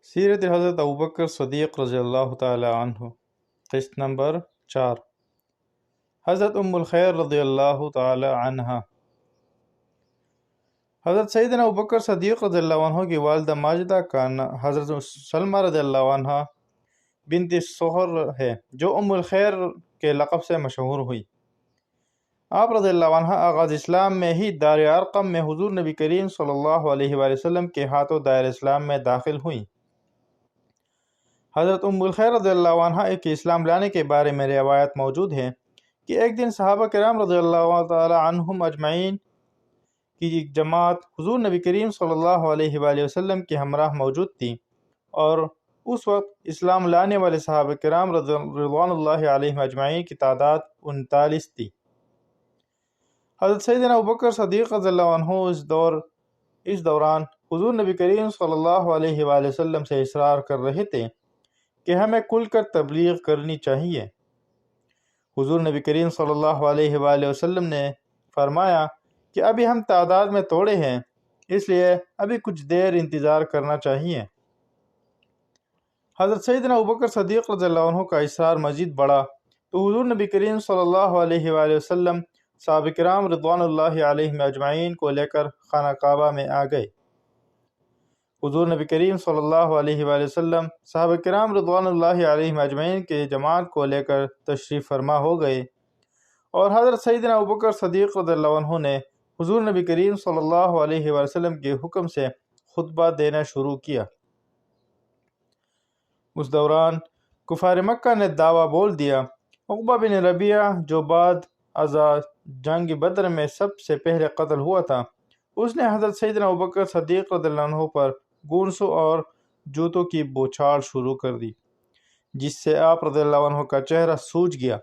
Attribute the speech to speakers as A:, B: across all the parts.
A: سیرت حضرت ابوبکر صدیق رضی اللہ تعالی عنہ، قسط نمبر 4۔ حضرت ام الخیر رضی اللہ تعالی عنہ۔ حضرت سیدنا ابوبکر صدیق رضی اللہ عنہ کی والدہ ماجدہ کا حضرت سلمہ رضی اللہ عنہ بنت سہر ہے، جو ام الخیر کے لقب سے مشہور ہوئی۔ آپ رضی اللہ عنہ آغاز اسلام میں ہی دار ارقم میں حضور نبی کریم صلی اللہ علیہ وآلہ وسلم کے ہاتھوں دائر اسلام میں داخل ہوئیں۔ حضرت ام الخیر رضی اللہ عنہ کے اسلام لانے کے بارے میں روایت موجود ہے کہ ایک دن صحابہ کرام رضی اللہ تعالی عنہم اجمعین کی ایک جماعت حضور نبی کریم صلی اللہ علیہ وآلہ وسلم کے ہمراہ موجود تھی، اور اس وقت اسلام لانے والے صحابہ کرام رضوان اللہ علیہم اجمعین کی تعداد 39 تھی۔ حضرت سیدنا ابوبکر صدیق رضی اللہ عنہ اس دوران حضور نبی کریم صلی اللہ علیہ وآلہ وسلم سے اصرار کر رہے تھے کہ ہمیں کھل کر تبلیغ کرنی چاہیے۔ حضور نبی کریم صلی اللہ علیہ وآلہ وسلم نے فرمایا کہ ابھی ہم تعداد میں تھوڑے ہیں، اس لیے ابھی کچھ دیر انتظار کرنا چاہیے۔ حضرت سیدنا ابوبکر صدیق رضی اللہ عنہ کا اصرار مزید بڑھا تو حضور نبی کریم صلی اللہ علیہ وآلہ وسلم صحابہ کرام رضوان اللہ علیہم اجمعین کو لے کر خانہ کعبہ میں آ گئے۔ حضور نبی کریم صلی اللہ علیہ وآلہ وسلم صحابہ کرام رضوان اللہ علیہم اجمعین کے جماعت کو لے کر تشریف فرما ہو گئے، اور حضرت سیدنا ابوبکر صدیق رضی اللہ عنہ نے حضور نبی کریم صلی اللہ علیہ وآلہ وسلم کے حکم سے خطبہ دینا شروع کیا۔ اس دوران کفار مکہ نے دعویٰ بول دیا۔ عقبہ بن ربیعہ، جو بعد ازاں جنگ بدر میں سب سے پہلے قتل ہوا تھا، اس نے حضرت سیدنا ابوبکر صدیق رضی اللہ عنہ پر گونسوں اور جوتوں کی بوچھاڑ شروع کر دی، جس سے آپ رضی اللہ عنہ کا چہرہ سوج گیا۔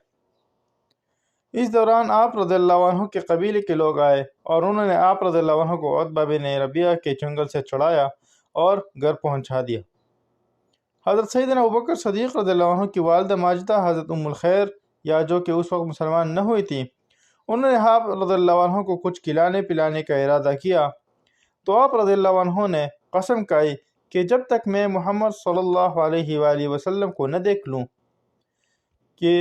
A: اس دوران آپ رضی اللہ عنہ کے قبیلے کے لوگ آئے اور انہوں نے آپ رضی اللہ عنہ کو عتبہ بن ربیعہ کے چنگل سے چڑھایا اور گھر پہنچا دیا۔ حضرت سیدنا ابوبکر صدیق رضی اللہ عنہ کی والدہ ماجدہ حضرت ام الخیر، یا جو کہ اس وقت مسلمان نہ ہوئی تھی، انہوں نے آپ رضی اللہ عنہ کو کچھ کھلانے پلانے کا ارادہ کیا، تو آپ رضی اللہ عنہ نے قسم کھائی کہ جب تک میں محمد صلی اللہ علیہ وآلہ وسلم کو نہ دیکھ لوں کہ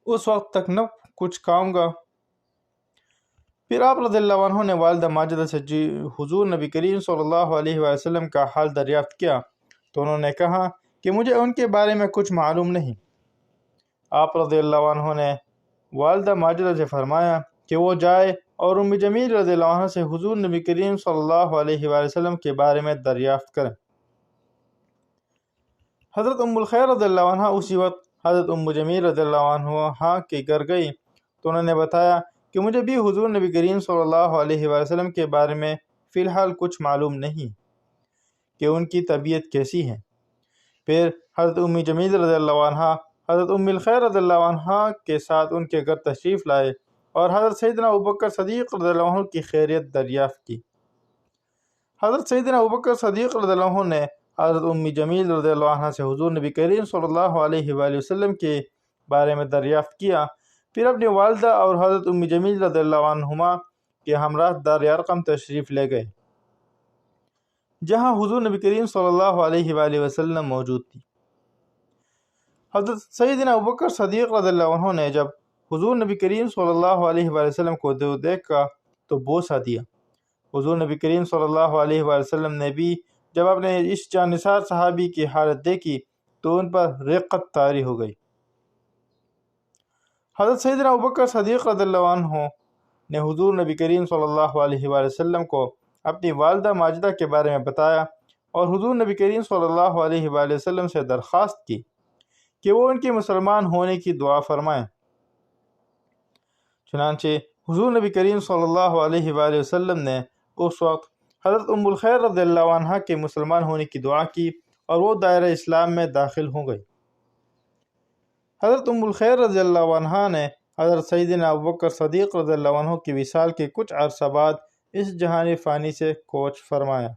A: اس وقت تک نہ کچھ کھاؤں گا۔ پھر آپ رضی اللہ عنہ نے والدہ ماجدہ سے حضور نبی کریم صلی اللہ علیہ وآلہ وسلم کا حال دریافت کیا، تو انہوں نے کہا کہ مجھے ان کے بارے میں کچھ معلوم نہیں۔ آپ رضی اللہ عنہ نے والدہ ماجدہ سے فرمایا کہ وہ جائے اور ام جمیل رضی اللہ عنہ سے حضور نبی کریم صلی اللہ علیہ وآلہ وسلم کے بارے میں دریافت کریں۔ حضرت ام الخیر رضی اللہ عنہ اسی وقت حضرت ام جمیل رضی اللہ عنہ کے گھر گئی، تو انہوں نے بتایا کہ مجھے بھی حضور نبی کریم صلی اللہ علیہ وآلہ وسلم کے بارے میں فی الحال کچھ معلوم نہیں کہ ان کی طبیعت کیسی ہے۔ پھر حضرت ام جمیل رضی اللہ عنہ حضرت ام الخیر رضی اللہ عنہ کے ساتھ ان کے گھر تشریف لائے اور حضرت سیدنا ابوبکر صدیق رضی اللہ عنہ کی خیریت دریافت کی۔ حضرت سیدنا ابوبکر صدیق رضی اللہ عنہ نے حضرت ام جمیل رضی اللہ عنہ سے حضور نبی کریم صلی اللہ علیہ وآلہ وسلم کے بارے میں دریافت کیا، پھر اپنی والدہ اور حضرت ام جمیل رضی اللہ عنہما کے ہمراہ دار ارقم تشریف لے گئے، جہاں حضور نبی کریم صلی اللہ علیہ وآلہ وسلم موجود تھی۔ حضرت سیدنا ابوبکر صدیق رضی اللہ عنہ نے جب حضور نبی کریم صلی اللہ علیہ وآلہ وسلم کو دیکھا تو بوسہ دیا۔ حضور نبی کریم صلی اللہ علیہ وآلہ وسلم نے بھی جب اپنے اس جانثار صحابی کی حالت دیکھی تو ان پر رقت طاری ہو گئی۔ حضرت سیدنا ابوبکر صدیق رضی اللہ عنہ نے حضور نبی کریم صلی اللہ علیہ وآلہ وسلم کو اپنی والدہ ماجدہ کے بارے میں بتایا، اور حضور نبی کریم صلی اللہ علیہ وآلہ وسلم سے درخواست کی کہ وہ ان کے مسلمان ہونے کی دعا فرمائیں۔ چنانچہ حضور نبی کریم صلی اللہ علیہ وآلہ وسلم نے اس وقت حضرت ام الخیر رضی اللہ عنہ کے مسلمان ہونے کی دعا کی، اور وہ دائرہ اسلام میں داخل ہو گئی۔ حضرت ام الخیر رضی اللہ عنہ نے حضرت سیدنا ابوبکر صدیق رضی اللہ عنہ کی وصال کے کچھ عرصہ بعد اس جہان فانی سے کوچ فرمایا۔